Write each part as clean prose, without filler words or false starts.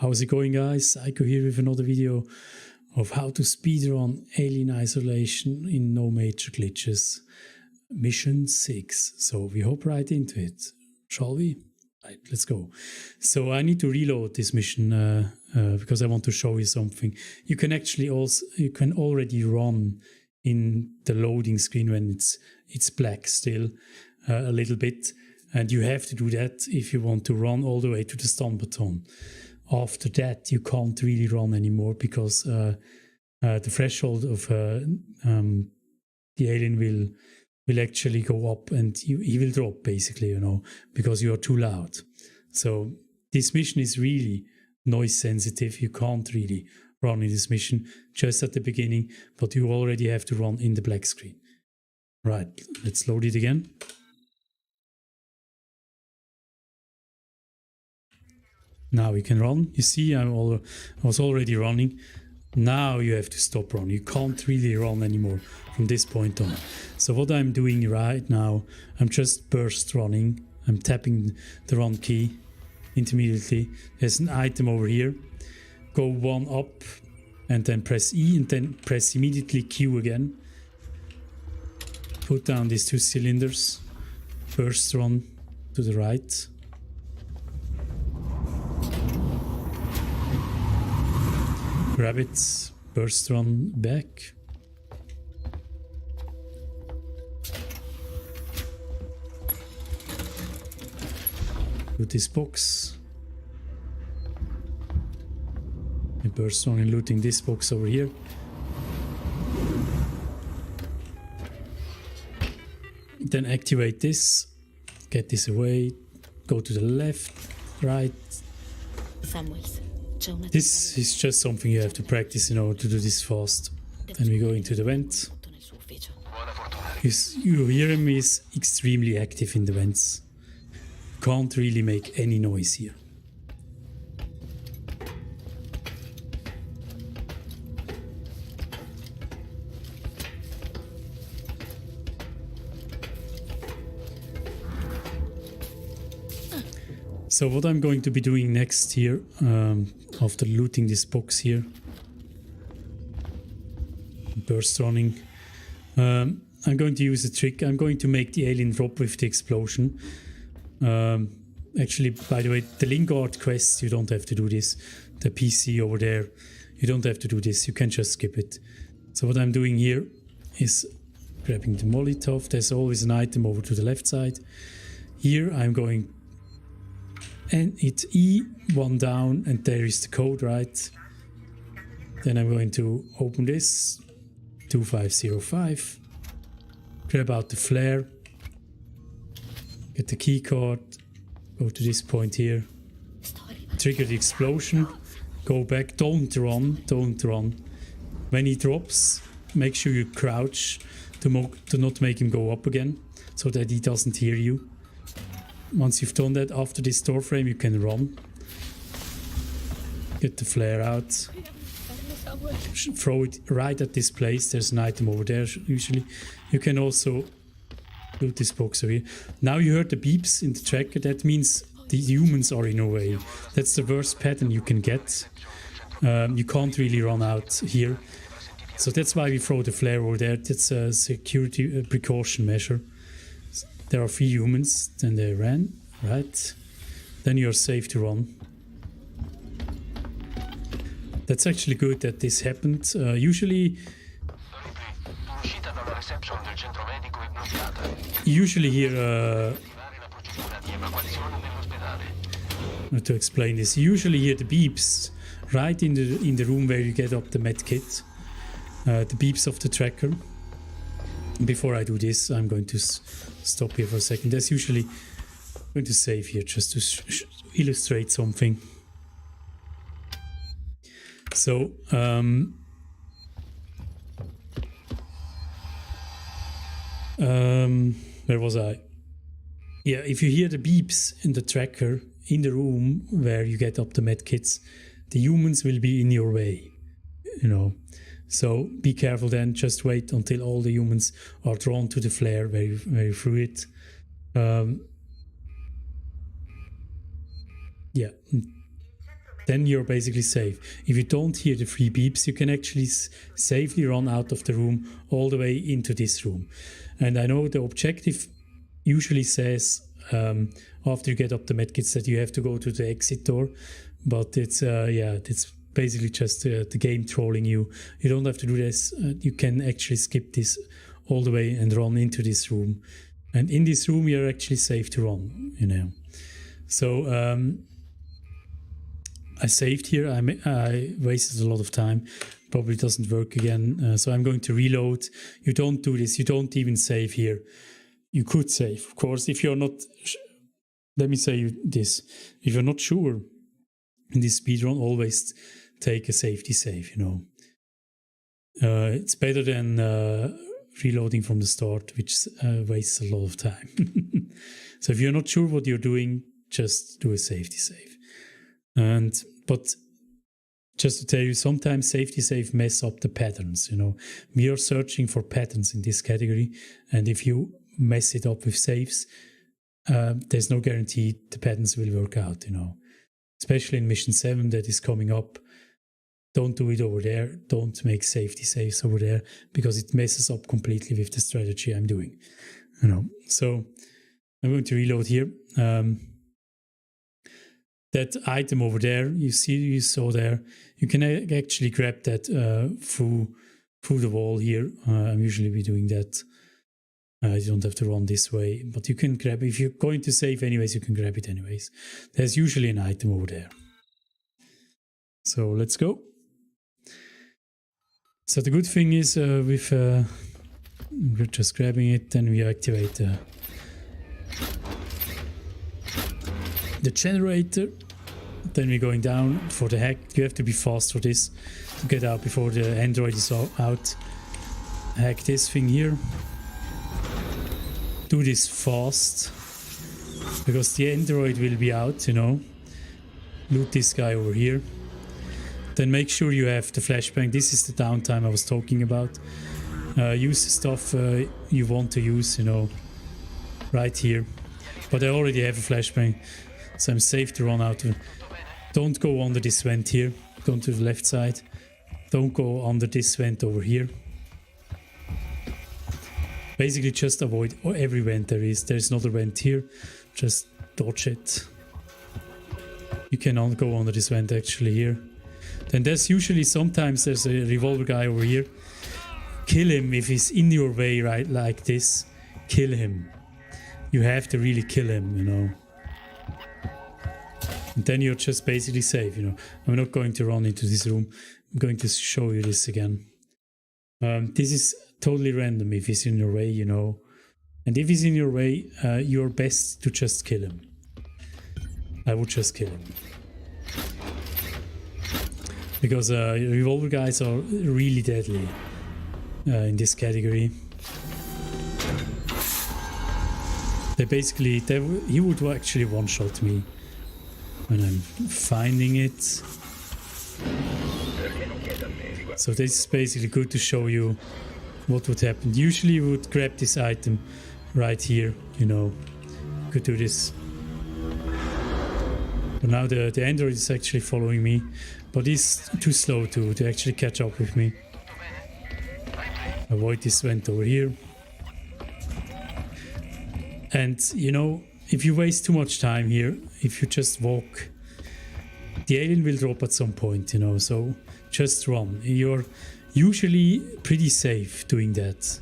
How's it going, guys? Psycho here with another video of how to speedrun Alien Isolation in no major glitches. Mission 6. So we hop right into it. Shall we? Right, let's go. So I need to reload this mission because I want to show you something. You can actually already run in the loading screen when it's black still a little bit, and you have to do that if you want to run all the way to the stun button. After that, you can't really run anymore because the threshold of the alien will actually go up, and he will drop basically, because you are too loud. So this mission is really noise sensitive. You can't really run in this mission just at the beginning, but you already have to run in the black screen. Right, let's load it again. Now we can run. You see, I was already running. Now you have to stop running. You can't really run anymore from this point on. So what I'm doing right now, I'm just burst running. I'm tapping the run key intermediately. There's an item over here. Go one up and then press E and then press immediately Q again. Put down these 2 cylinders. Burst run to the right. Grab it, burst run back. Loot this box. And burst run and looting this box over here. Then activate this, get this away, go to the left, right. This is just something you have to practice in order to do this fast. Then we go into the vent. You hear him is extremely active in the vents. Can't really make any noise here. So what I'm going to be doing next here, after looting this box here, burst running, I'm going to use a trick. I'm going to make the alien drop with the explosion. Actually, by the way, the Lingard quest, you don't have to do this. The PC over there, you don't have to do this. You can just skip it. So what I'm doing here is grabbing the Molotov. There's always an item over to the left side. Here I'm going and hit E, 1 down, and there is the code, right? Then I'm going to open this, 2505, grab out the flare, get the key card, go to this point here, trigger the explosion, go back, don't run. When he drops, make sure you crouch to not make him go up again, so that he doesn't hear you. Once you've done that, after this door frame, you can run. Get the flare out. Throw it right at this place. There's an item over there, usually. You can also loot this box over here. Now you heard the beeps in the tracker. That means the humans are in your way. That's the worst pattern you can get. You can't really run out here. So that's why we throw the flare over there. That's a security precaution measure. There are 3 humans, then they ran, right? Then you're safe to run. That's actually good that this happened. Usually here, to explain this, usually hear the beeps right in the room where you get up the med kit, the beeps of the tracker. Before I do this, I'm going to stop here for a second. That's usually I'm going to save here just to illustrate something. So where was I? Yeah, if you hear the beeps in the tracker in the room where you get up the medkits, the humans will be in your way, So be careful then, just wait until all the humans are drawn to the flare where you threw it. Yeah, then you're basically safe. If you don't hear the 3 beeps, you can actually safely run out of the room all the way into this room. And I know the objective usually says after you get up the medkits that you have to go to the exit door, but it's it's basically just the game trolling you. You don't have to do this. You can actually skip this all the way and run into this room. And in this room, you're actually safe to run, you know. So I saved here. I wasted a lot of time. Probably doesn't work again. So I'm going to reload. You don't do this. You don't even save here. You could save, of course, if you're not... Let me say this. If you're not sure in this speedrun, always take a safety save, you know. It's better than reloading from the start, which wastes a lot of time. So if you're not sure what you're doing, just do a safety save. But just to tell you, sometimes safety save mess up the patterns, you know. We are searching for patterns in this category, and if you mess it up with saves, there's no guarantee the patterns will work out, you know. Especially in mission 7 that is coming up. Don't do it over there. Don't make safety saves over there, because it messes up completely with the strategy I'm doing, you know. So I'm going to reload here. That item over there, you saw there, you can actually grab that through the wall here. I'm usually be doing that. You don't have to run this way, but you can grab, if you're going to save anyways, you can grab it anyways. There's usually an item over there. So let's go. So the good thing is we're just grabbing it, then we activate the generator. Then we're going down for the hack. You have to be fast for this to get out before the android is out. Hack this thing here. Do this fast, because the android will be out, you know. Loot this guy over here. Then make sure you have the flashbang. This is the downtime I was talking about. Use the stuff you want to use, you know, right here. But I already have a flashbang, so I'm safe to run out of it. Don't go under this vent here. Go to the left side. Don't go under this vent over here. Basically just avoid every vent there is. There's another vent here. Just dodge it. You cannot go under this vent actually here. Then there's usually, sometimes there's a revolver guy over here. Kill him if he's in your way, right, like this. Kill him. You have to really kill him, you know. And then you're just basically safe, you know. I'm not going to run into this room. I'm going to show you this again. This is totally random if he's in your way, you know. And if he's in your way, you're best to just kill him. I would just kill him. Because revolver guys are really deadly in this category. They basically, he would actually one-shot me when I'm finding it. So this is basically good to show you what would happen. Usually you would grab this item right here, you know. You could do this. But now the android is actually following me, but he's too slow to actually catch up with me. Avoid this vent over here. And, you know, if you waste too much time here, if you just walk, the alien will drop at some point, you know, so just run. You're usually pretty safe doing that.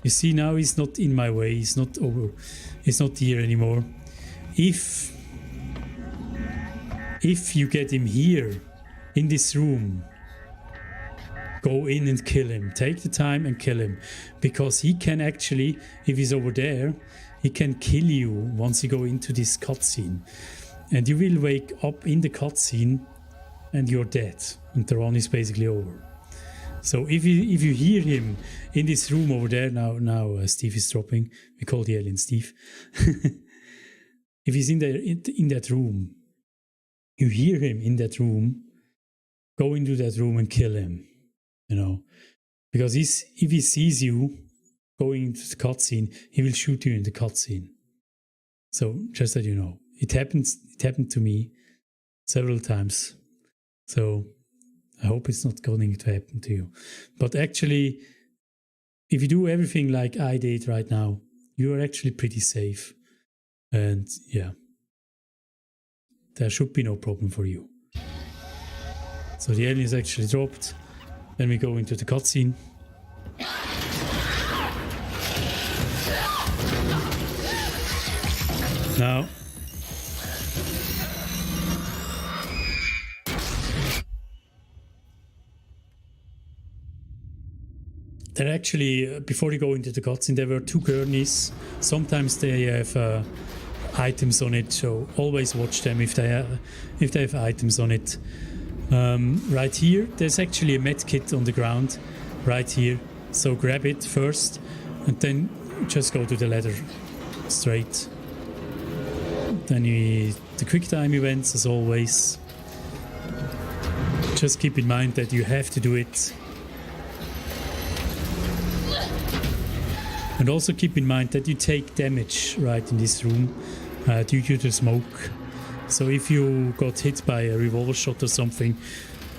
You see, now he's not in my way, he's not here anymore. If you get him here, in this room, go in and kill him. Take the time and kill him. Because he can actually, if he's over there, he can kill you once you go into this cutscene. And you will wake up in the cutscene and you're dead. And the run is basically over. So if you hear him in this room over there, now Steve is dropping. We call the alien Steve. If he's in that room, you hear him in that room, go into that room and kill him. You know, because if he sees you going into the cutscene, he will shoot you in the cutscene. So just that you know, it happened to me several times So I hope it's not going to happen to you. But actually, if you do everything like I did right now, you are actually pretty safe. And yeah, there should be no problem for you. So the alien is actually dropped. Then we go into the cutscene. Now, there actually, before you go into the cutscene, there were 2 gurneys. Sometimes they have items on it, so always watch them if they have items on it. Right here, there's actually a med kit on the ground, right here. So grab it first, and then just go to the ladder straight. Then the quick time events, as always. Just keep in mind that you have to do it. And also keep in mind that you take damage right in this room due to the smoke. So if you got hit by a revolver shot or something,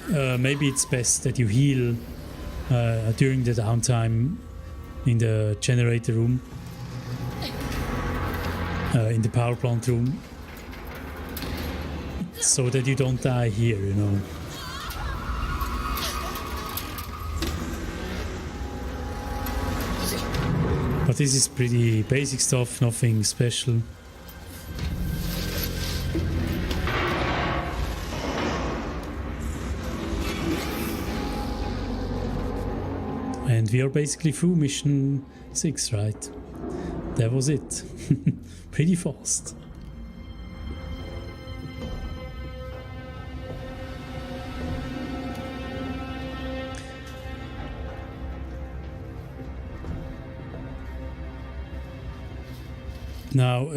maybe it's best that you heal during the downtime in the generator room, in the power plant room, so that you don't die here, you know. But this is pretty basic stuff, nothing special. And we are basically through mission 6, right? That was it. Pretty fast. Now,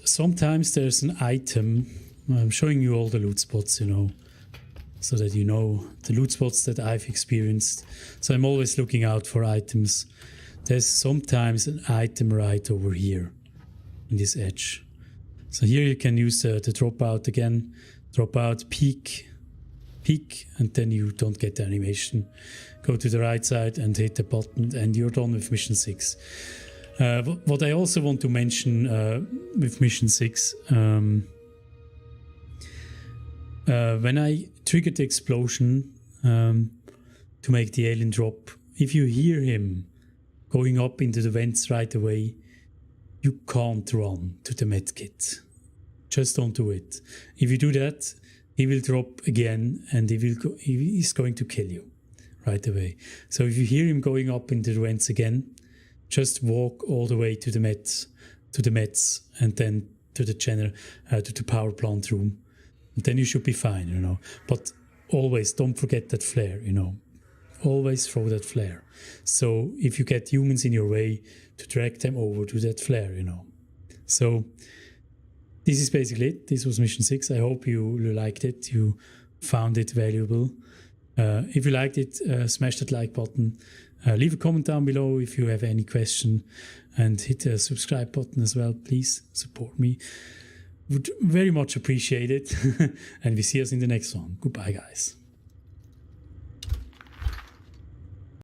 sometimes there's an item. I'm showing you all the loot spots, you know, so that you know the loot spots that I've experienced. So I'm always looking out for items. There's sometimes an item right over here in this edge. So here you can use the drop out again. Drop out, peek, and then you don't get the animation. Go to the right side and hit the button, and you're done with mission 6. What I also want to mention with mission 6, when I triggered the explosion to make the alien drop, if you hear him going up into the vents right away, you can't run to the medkit. Just don't do it. If you do that, he will drop again, and he's going to kill you right away. So if you hear him going up into the vents again, just walk all the way to the meds, and then to the power plant room. And then you should be fine, you know. But always don't forget that flare, you know. Always throw that flare. So if you get humans in your way, to drag them over to that flare, you know. So this is basically it. This was mission 6. I hope you liked it. You found it valuable. If you liked it, smash that like button. Leave a comment down below if you have any question, and hit the subscribe button as well. Please support me. Would very much appreciate it. And we see us in the next one. Goodbye, guys.